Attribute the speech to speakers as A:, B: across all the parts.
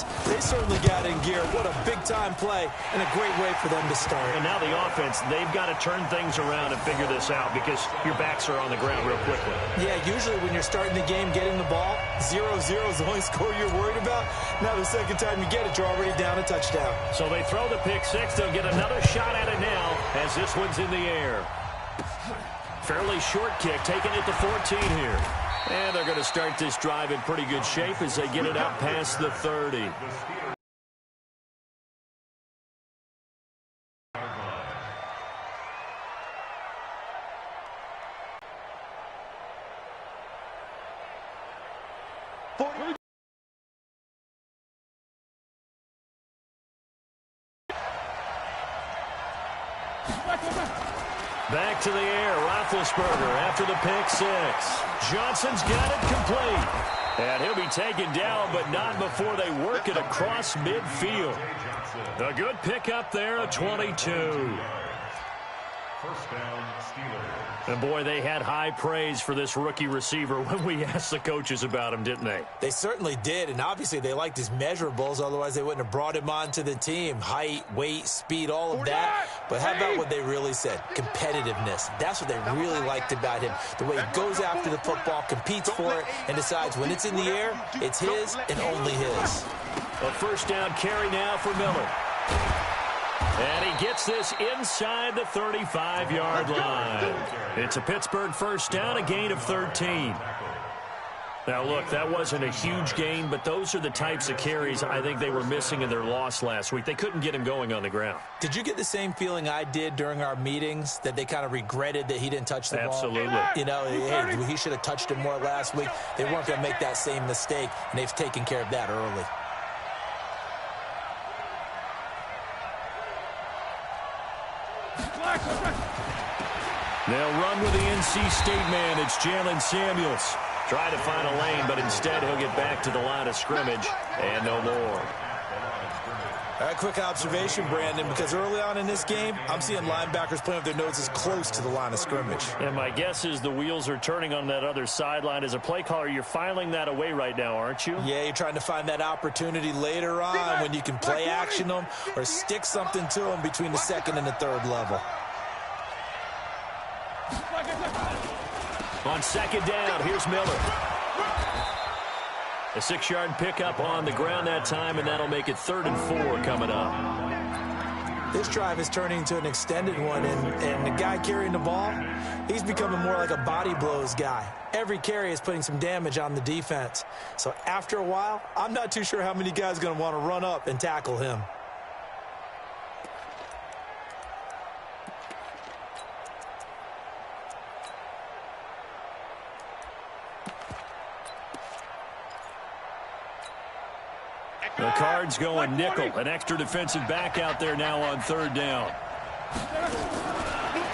A: defense, they certainly got in gear. What a big-time play and a great way for them to start.
B: And now the offense, they've got to turn things around and figure this out because your backs are on the ground real quickly.
A: Yeah, usually when you're starting the game, getting the ball, 0-0 is the only score you're worried about. Now the second time you get it, you're already down a touchdown.
B: So they throw the pick six. They'll get another shot at it now as this one's in the air. Fairly short kick, taking it to 14 here. And they're going to start this drive in pretty good shape as they get it up past the 30. Back to the air, Roethlisberger after the pick six. Johnson's got it complete. And he'll be taken down, but not before they work it across midfield. A good pickup there, a 22.
C: First down, Steelers.
B: And boy, they had high praise for this rookie receiver when we asked the coaches about him, didn't they?
A: They certainly did, and obviously they liked his measurables, otherwise they wouldn't have brought him onto the team. Height, weight, speed, all of that. But how about what they really said? Competitiveness. That's what they really liked about him. The way he goes after the football, competes for it, and decides when it's in the air, it's his and only his.
B: A first down carry now for Miller. And he gets this inside the 35-yard line. It's a Pittsburgh first down, a gain of 13. Now, look, that wasn't a huge gain, but those are the types of carries I think they were missing in their loss last week. They couldn't get him going on the ground.
A: Did you get the same feeling I did during our meetings, that they kind of regretted that he didn't touch the ball?
B: Absolutely.
A: You know, hey, he should have touched it more last week. They weren't going to make that same mistake, and they've taken care of that early.
B: They'll run with the NC State man. It's Jalen Samuels. Try to find a lane, but instead he'll get back to the line of scrimmage and no more.
A: All right, quick observation, Brandon, because early on in this game, I'm seeing linebackers playing with their noses close to the line of scrimmage.
B: And my guess is the wheels are turning on that other sideline. As a play caller, you're filing that away right now, aren't you?
A: Yeah, you're trying to find that opportunity later on when you can play action them or stick something to them between the second and the third level.
B: On second down, here's Miller. A 6-yard pickup on the ground that time, and that'll make it 3rd and 4 coming up.
A: This drive is turning into an extended one, and the guy carrying the ball, he's becoming more like a body blows guy. Every carry is putting some damage on the defense. So after a while, I'm not too sure how many guys are going to want to run up and tackle him.
B: The Cards going nickel. An extra defensive back out there now on 3rd down.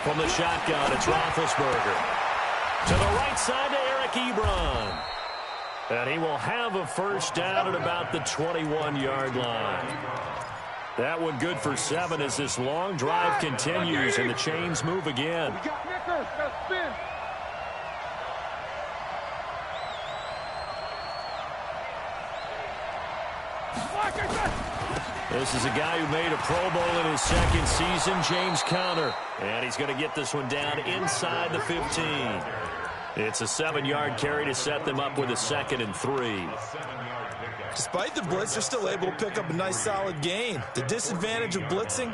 B: From the shotgun, it's Roethlisberger. To the right side to Eric Ebron. And he will have a first down at about the 21-yard line. That one good for 7 as this long drive continues and the chains move again. This is a guy who made a Pro Bowl in his 2nd season, James Conner. And he's going to get this one down inside the 15. It's a 7-yard carry to set them up with a 2nd and 3.
A: Despite the blitz, they're still able to pick up a nice solid gain. The disadvantage of blitzing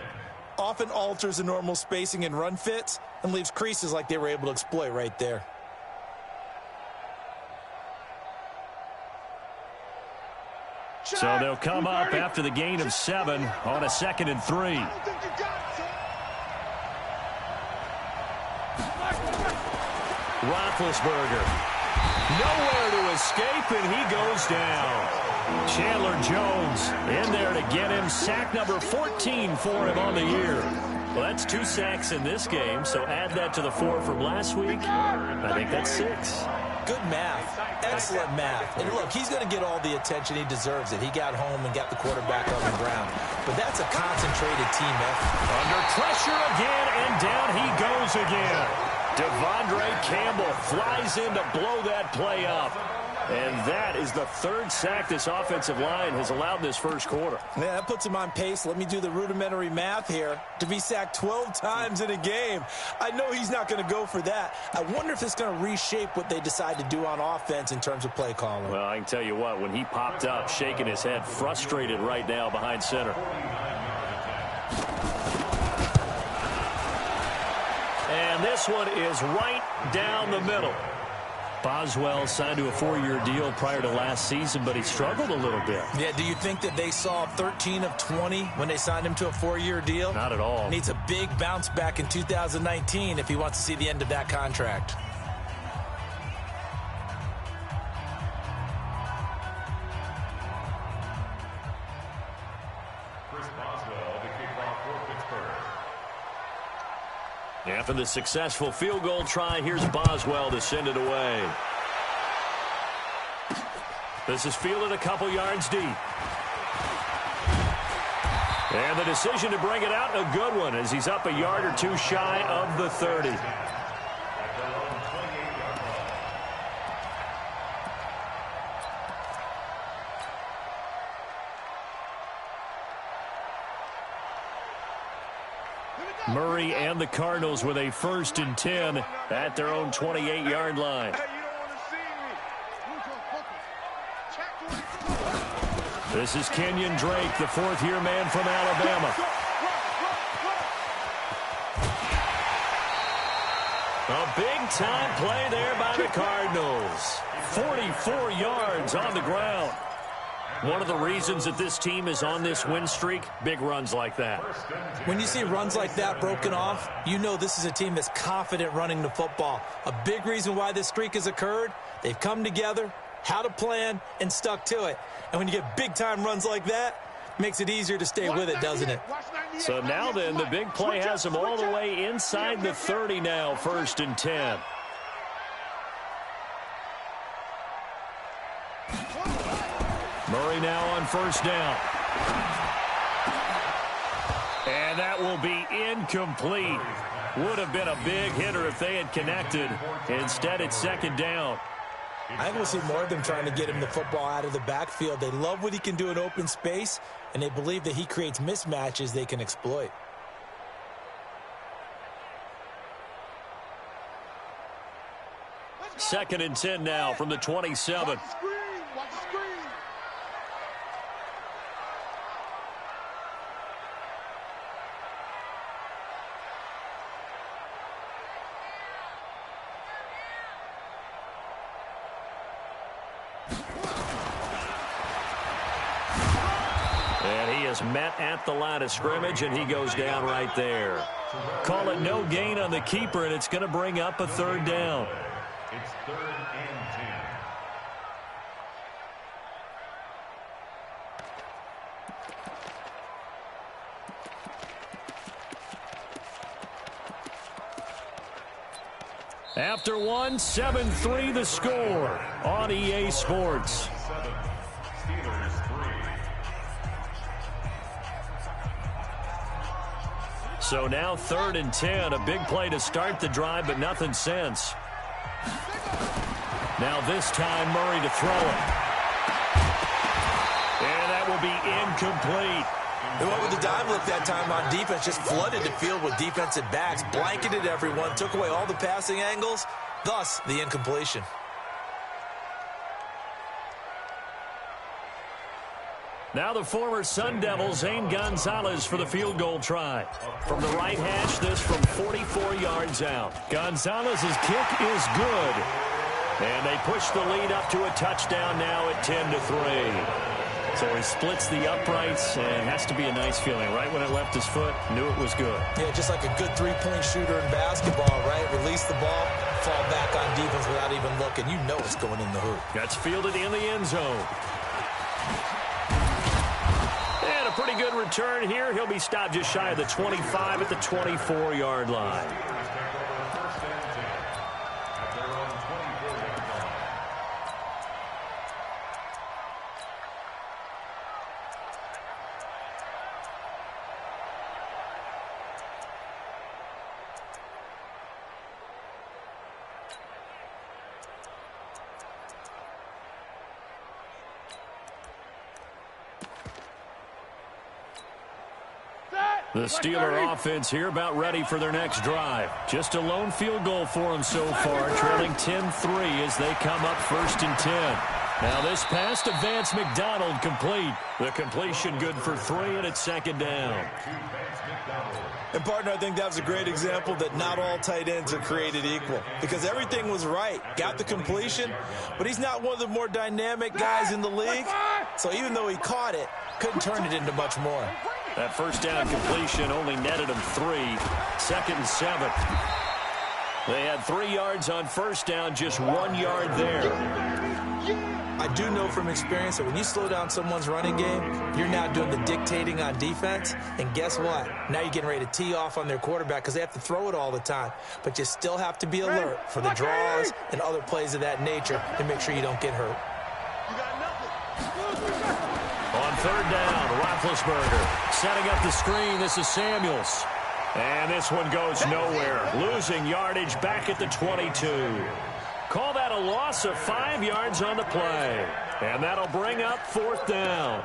A: often alters the normal spacing and run fits and leaves creases like they were able to exploit right there.
B: So they'll come up after the gain of 7 on a 2nd and 3. Roethlisberger. Nowhere to escape, and he goes down. Chandler Jones in there to get him. Sack number 14 for him on the year. Well, that's 2 sacks in this game, so add that to the 4 from last week. I think that's 6.
A: Good math. Excellent math. And look, he's going to get all the attention. He deserves it. He got home and got the quarterback on the ground. But that's a concentrated team effort.
B: Under pressure again, and down he goes again. Devondre Campbell flies in to blow that play up. And that is the third sack this offensive line has allowed this first quarter.
A: Yeah, that puts him on pace. Let me do the rudimentary math here. To be sacked 12 times in a game, I know he's not going to go for that. I wonder if it's going to reshape what they decide to do on offense in terms of play calling.
B: Well, I can tell you what, when he popped up, shaking his head, frustrated right now behind center. And this one is right down the middle. Boswell signed to a 4-year deal prior to last season, but he struggled a little bit.
A: Yeah, do you think that they saw 13 of 20 when they signed him to a 4-year deal?
B: Not at all.
A: Needs a big bounce back in 2019 if he wants to see the end of that contract.
B: After the successful field goal try, here's Boswell to send it away. This is fielded a couple yards deep. And the decision to bring it out, a good one, as he's up a yard or two shy of the 30. Murray and the Cardinals with a 1st and 10 at their own 28-yard line. This is Kenyon Drake, the 4th-year man from Alabama. A big-time play there by the Cardinals. 44 yards on the ground. One of the reasons that this team is on this win streak, big runs like that.
A: When you see runs like that broken off, you know this is a team that's confident running the football. A big reason why this streak has occurred, they've come together, had a plan, and stuck to it. And when you get big-time runs like that, it makes it easier to stay with it, doesn't it?
B: So now then, the big play has them all the way inside the 30 now, 1st and 10. Murray now on 1st down. And that will be incomplete. Would have been a big hitter if they had connected. Instead, it's 2nd down.
A: I think we'll see more of them trying to get him the football out of the backfield. They love what he can do in open space, and they believe that he creates mismatches they can exploit.
B: Second and 10 now from the 27. Met at the line of scrimmage, and he goes down right there. Call it no gain on the keeper, and it's going to bring up a 3rd down.
C: It's 3rd and
B: 10. After one, 7-3 the score on EA Sports. So now 3rd and 10, a big play to start the drive, but nothing since. Now this time, Murray to throw it. And that will be incomplete.
A: They went with the dime look that time on defense, just flooded the field with defensive backs, blanketed everyone, took away all the passing angles, thus the incompletion.
B: Now the former Sun Devil, Zane Gonzalez, for the field goal try. From the right hash, this from 44 yards out. Gonzalez's kick is good. And they push the lead up to a touchdown now at 10-3. So he splits the uprights, and has to be a nice feeling. Right when it left his foot, knew it was good.
A: Yeah, just like a good three-point shooter in basketball, right? Release the ball, fall back on defense without even looking. You know it's going in the hoop.
B: That's fielded in the end zone. And a pretty good return here. He'll be stopped just shy of the 25 at the 24-yard line. The Steeler offense here about ready for their next drive. Just a lone field goal for them so far, trailing 10-3 as they come up 1st and 10. Now this pass to Vance McDonald complete. The completion good for 3, and it's 2nd down.
A: And, partner, I think that was a great example that not all tight ends are created equal, because everything was right. Got the completion, but he's not one of the more dynamic guys in the league. So even though he caught it, couldn't turn it into much more.
B: That 1st down completion only netted him 3. 2nd and 7. They had 3 yards on 1st down, just 1 yard there.
A: I do know from experience that when you slow down someone's running game, you're now doing the dictating on defense. And guess what? Now you're getting ready to tee off on their quarterback because they have to throw it all the time. But you still have to be alert for the draws and other plays of that nature to make sure you don't get hurt.
B: On 3rd down, Roethlisberger setting up the screen. This is Samuels. And this one goes nowhere. Losing yardage back at the 22. Call that a loss of 5 yards on the play. And that'll bring up 4th down.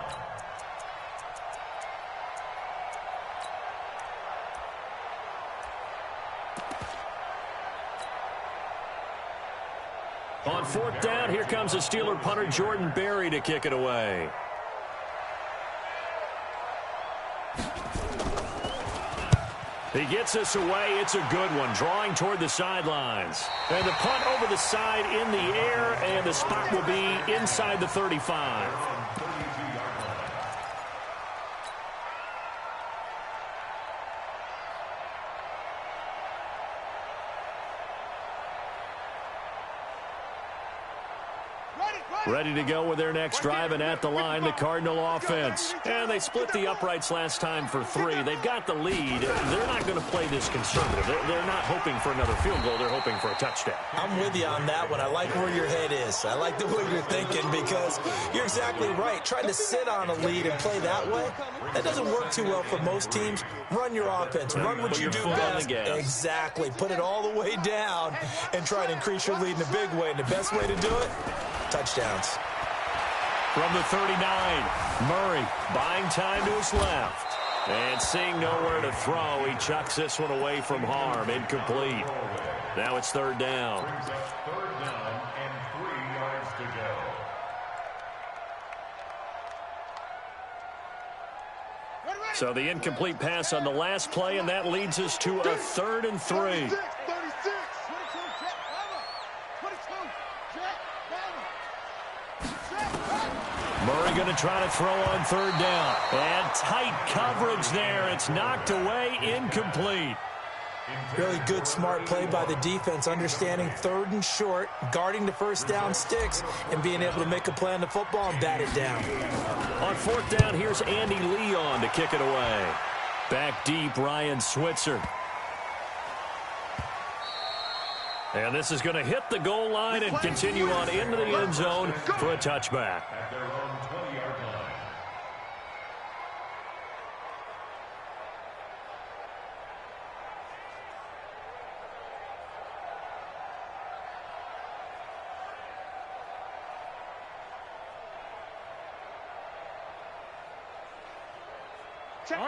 B: On 4th down, here comes the Steeler punter Jordan Berry to kick it away. He gets this away. It's a good one, drawing toward the sidelines. And the punt over the side in the air, and the spot will be inside the 35. Ready to go with their next drive, and at the line, the Cardinal offense. And they split the uprights last time for 3. They've got the lead. They're not going to play this conservative. They're not hoping for another field goal. They're hoping for a touchdown.
A: I'm with you on that one. I like where your head is. I like the way you're thinking because you're exactly right. Trying to sit on a lead and play that way, that doesn't work too well for most teams. Run your offense. Run what you do best. Exactly. Put it all the way down and try to increase your lead in a big way. And the best way to do it, touchdowns.
B: From the 39, Murray buying time to his left. And seeing nowhere to throw, he chucks this one away from harm. Incomplete. Now it's 3rd down.
C: Third down and 3 yards to go.
B: So the incomplete pass on the last play, and that leads us to a 3rd and 3. Murray going to try to throw on 3rd down. And tight coverage there. It's knocked away, incomplete.
A: Really good, smart play by the defense, understanding 3rd and short, guarding the 1st down sticks, and being able to make a play on the football and bat it down.
B: On 4th down, here's Andy Leon to kick it away. Back deep, Ryan Switzer. And this is going to hit the goal line and continue on into the end zone for a touchback.
C: At their own 20-yard line.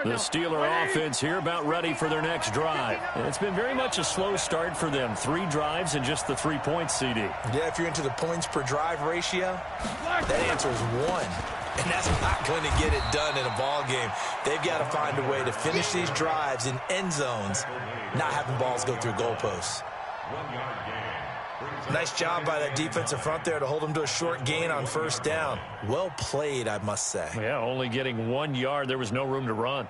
B: The Steeler offense here about ready for their next drive. And it's been very much a slow start for them. 3 drives and just the 3 points, CD.
A: Yeah, if you're into the points per drive ratio, that answer is 1. And that's not going to get it done in a ball game. They've got to find a way to finish these drives in end zones, not having balls go through goalposts.
C: 1 yard gain.
A: Nice job by that defensive front there to hold them to a short gain on 1st down. Well played, I must say.
B: Yeah, only getting 1 yard. There was no room to run.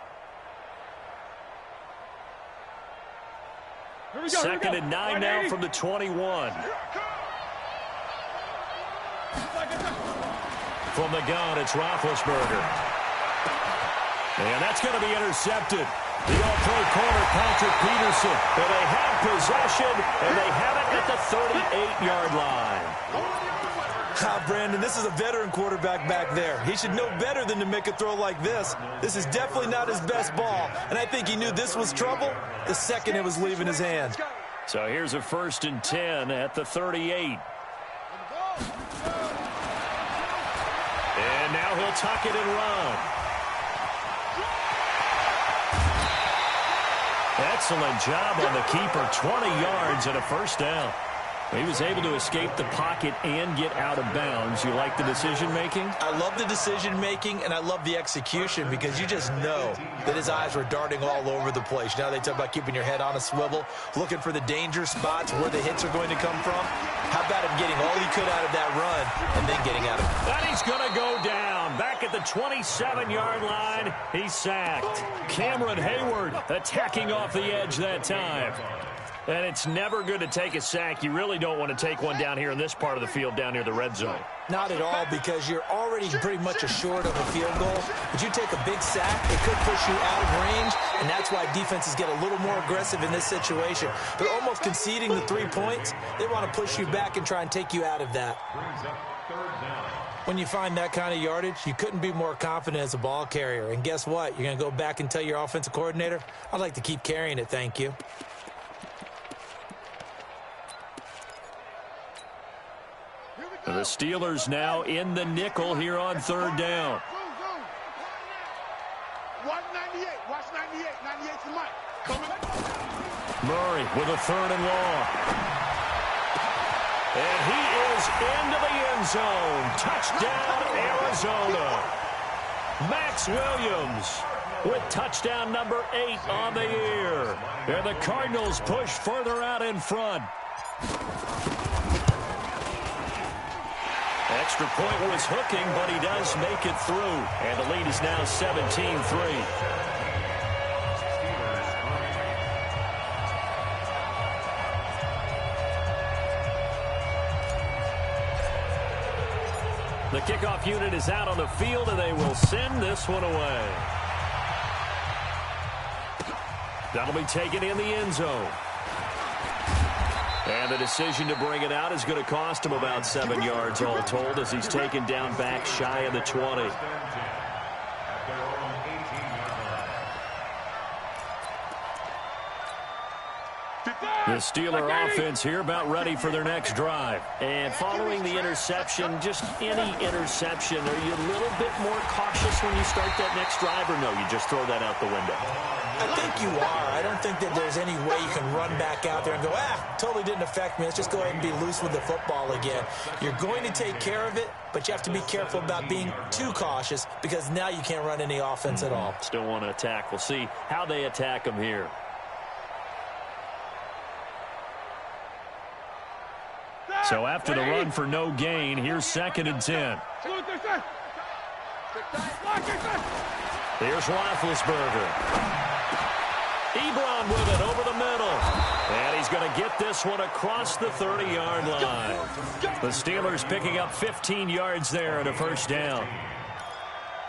B: 2nd and 9 now from the 21. From the gun, it's Roethlisberger. And that's going to be intercepted. The all-pro corner, Patrick Peterson. And they have possession, and they have it at the 38-yard line.
A: Brandon, this is a veteran quarterback back there. He should know better than to make a throw like this. This is definitely not his best ball, and I think he knew this was trouble the second it was leaving his hand.
B: So here's a 1st and 10 at the 38. And now he'll tuck it and run. Excellent job on the keeper. 20 yards and a first down. He was able to escape the pocket and get out of bounds. You like the decision-making?
A: I love the decision-making, and I love the execution because you just know that his eyes were darting all over the place. Now they talk about keeping your head on a swivel, looking for the danger spots where the hits are going to come from. How about him getting all he could out of that run and then getting out of it?
B: And he's going to go down. Back at the 27-yard line, he's sacked. Cameron Hayward attacking off the edge that time. And it's never good to take a sack. You really don't want to take one down here in this part of the field, down near the red zone.
A: Not at all, because you're already pretty much assured of a field goal. But you take a big sack, it could push you out of range, and that's why defenses get a little more aggressive in this situation. They're almost conceding the 3 points. They want to push you back and try and take you out of that. When you find that kind of yardage, you couldn't be more confident as a ball carrier. And guess what? You're going to go back and tell your offensive coordinator, I'd like to keep carrying it, thank you.
B: The Steelers now in the nickel here on third down.
D: Watch 98. Watch 98. 98's the mic.
B: Murray with a third and long. And he is into the end zone. Touchdown, Arizona. Max Williams with touchdown number 8 on the year. And the Cardinals push further out in front. Extra point was hooking, but he does make it through. And the lead is now 17-3. The kickoff unit is out on the field, and they will send this one away. That'll be taken in the end zone. And the decision to bring it out is going to cost him about 7 yards all told, as he's taken down back shy of the 20. The Steeler offense here about ready for their next drive. And following the interception, just any interception, are you a little bit more cautious when you start that next drive, or no, you just throw that out the window?
A: I think you are. I don't think that there's any way you can run back out there and go, totally didn't affect me. Let's just go ahead and be loose with the football again. You're going to take care of it, but you have to be careful about being too cautious because now you can't run any offense at all.
B: Still want to attack. We'll see how they attack him here. So after the run for no gain, here's 2nd and 10. Here's Roethlisberger. Ebron with it over the middle. And he's going to get this one across the 30-yard line. The Steelers picking up 15 yards there and a first down.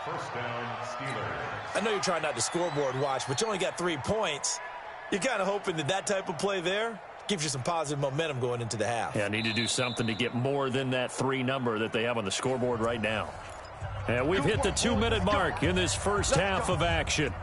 C: First down, Steelers.
A: I know you're trying not to scoreboard watch, but you only got 3 points. You're kind of hoping that that type of play there gives you some positive momentum going into the half.
B: Yeah, need to do something to get more than that 3 number that they have on the scoreboard right now. And we've hit the 2-minute mark in this first half of action.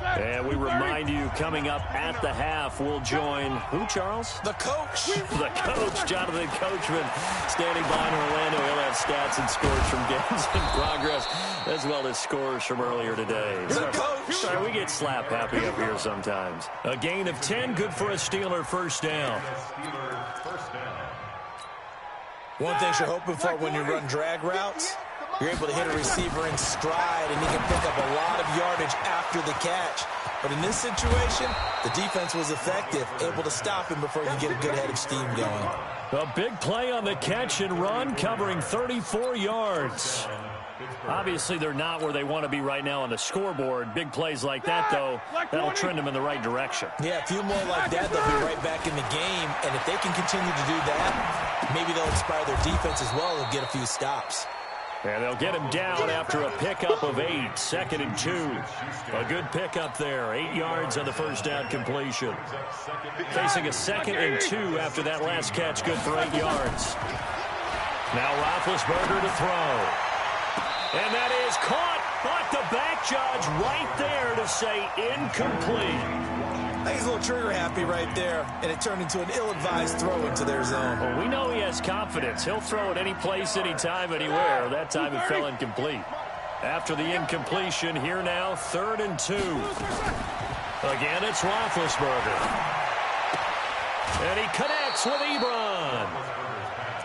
B: And we remind you, coming up at the half, we'll join who, Charles?
A: The coach.
B: The coach, Jonathan Coachman, standing by in Orlando. He'll have stats and scores from games in progress, as well as scores from earlier today.
A: The coach.
B: Sorry, we get slap happy up here sometimes. A gain of 10, good for a Steeler first down.
A: One thing you're hoping for when you run drag routes, you're able to hit a receiver in stride, and he can pick up a lot of yardage after the catch. But in this situation, the defense was effective, able to stop him before he could get a good head of steam going.
B: A big play on the catch and run, covering 34 yards. Obviously, they're not where they want to be right now on the scoreboard. Big plays like that, though, that'll trend them in the right direction.
A: Yeah, a few more like that, they'll be right back in the game. And if they can continue to do that, maybe they'll inspire their defense as well and get a few stops.
B: And they'll get him down after a pickup of 8, 2nd and 2. A good pickup there, 8 yards on the first down completion. Facing a 2nd and 2 after that last catch, good for 8 yards. Now Roethlisberger to throw. And that is caught, but the back judge right there to say incomplete.
A: I think he's a little trigger happy right there, and it turned into an ill-advised throw into their zone.
B: Well, we know he has confidence. He'll throw it any place, anytime, anywhere. That time it fell incomplete. After the incompletion, here now, 3rd and 2. Again, it's Roethlisberger. And he connects with Ebron.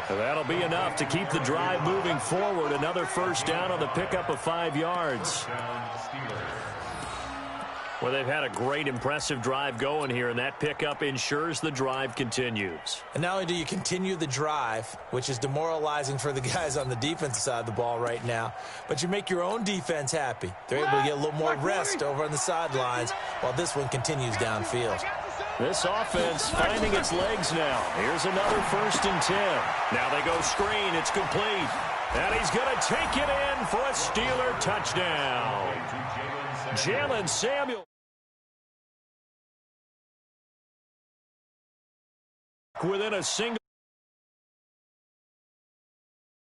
B: That'll be enough to keep the drive moving forward. Another first down on the pickup of 5 yards. Well, they've had a great, impressive drive going here, and that pickup ensures the drive continues.
A: And not only do you continue the drive, which is demoralizing for the guys on the defensive side of the ball right now, but you make your own defense happy. They're able to get a little more rest over on the sidelines while this one continues downfield.
B: This offense finding its legs now. Here's another 1st and 10. Now they go screen. It's complete. And he's going to take it in for a Steeler touchdown. Jalen Samuel. Within a single.